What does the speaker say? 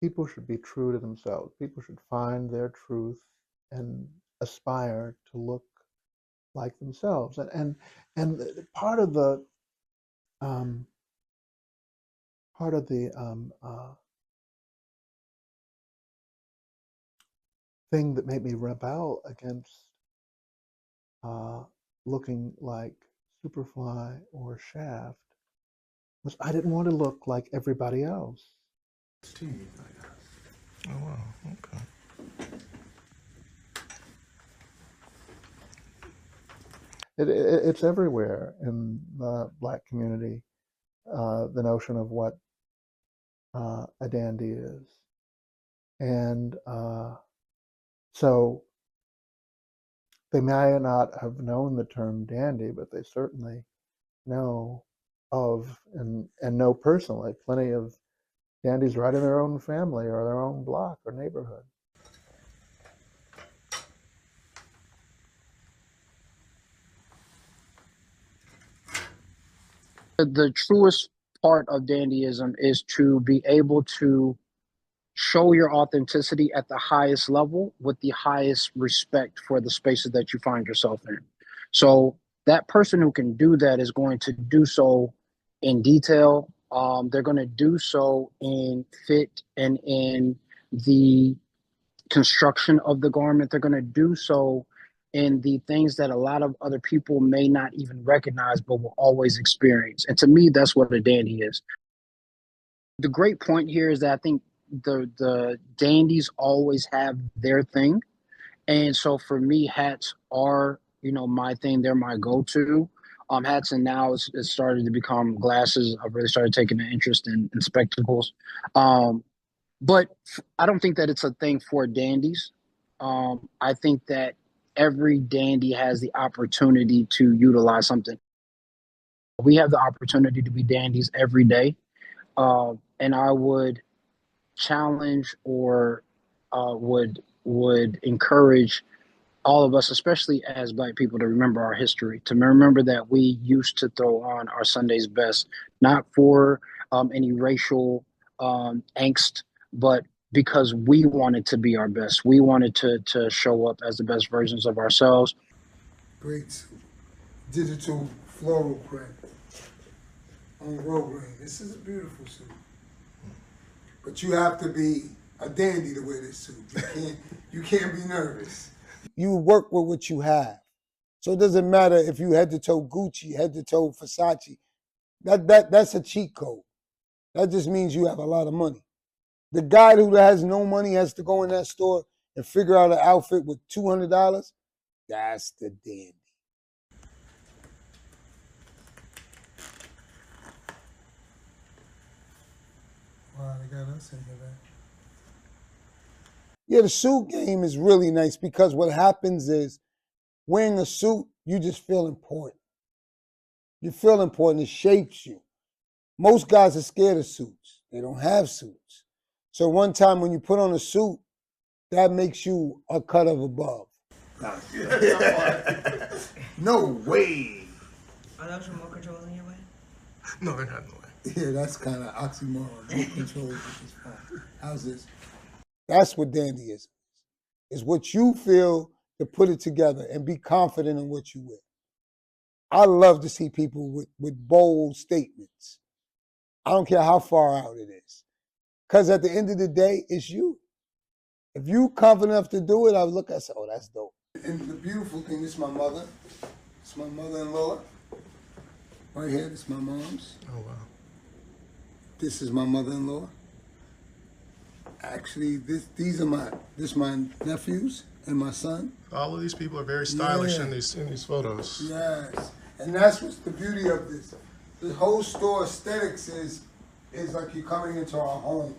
people should be true to themselves. People should find their truth and aspire to look like themselves. And part of the um, part of the thing that made me rebel against looking like Superfly or Shaft was I didn't want to look like everybody else. Oh wow, okay. It's everywhere in the Black community, the notion of what a dandy is. And so they may not have known the term dandy, but they certainly know of and know personally plenty of dandies right in their own family or their own block or neighborhood. The truest part of dandyism is to be able to show your authenticity at the highest level with the highest respect for the spaces that you find yourself in. So that person who can do that is going to do so in detail. They're going to do so in fit and in the construction of the garment. They're going to do so in the things that a lot of other people may not even recognize but will always experience. And to me, that's what a dandy is. The great point here is that I think the dandies always have their thing. And so for me, hats are, my thing. They're my go-to. Hats, and now it's started to become glasses. I've really started taking an interest in spectacles. But I don't think that it's a thing for dandies. I think that every dandy has the opportunity to utilize something. We have the opportunity to be dandies every day. And I would challenge or would encourage all of us, especially as Black people, to remember our history, to remember that we used to throw on our Sunday's best, not for any racial angst, but because we wanted to be our best. We wanted to show up as the best versions of ourselves. Great digital floral print on grosgrain. This is a beautiful suit. But you have to be a dandy to wear this suit. You can't be nervous. You work with what you have. So it doesn't matter if you head to toe Gucci, head to toe Versace. That's a cheat code. That just means you have a lot of money. The guy who has no money has to go in that store and figure out an outfit with $200. That's the dandy. Wow, they got us in here, man. Yeah, the suit game is really nice because what happens is wearing a suit, you just feel important. You feel important, it shapes you. Most guys are scared of suits. They don't have suits. So one time when you put on a suit, that makes you a cut of above. No way. Are those remote controls in your way? No, they're not in the way. Yeah, that's kind of oxymoron. Remote controls is fun. How's this? That's what dandyism is. It's what you feel to put it together and be confident in what you wear. I love to see people with bold statements. I don't care how far out it is. Because at the end of the day, it's you. If you confident enough to do it, I would look and say, oh, that's dope. And the beautiful thing, this is my mother. It's my mother-in-law. Right here, this is my mom's. Oh wow. This is my mother-in-law. Actually, these are my nephews and my son. All of these people are very stylish in these photos. Yes, and that's what's the beauty of this. The whole store aesthetics is like you're coming into our home.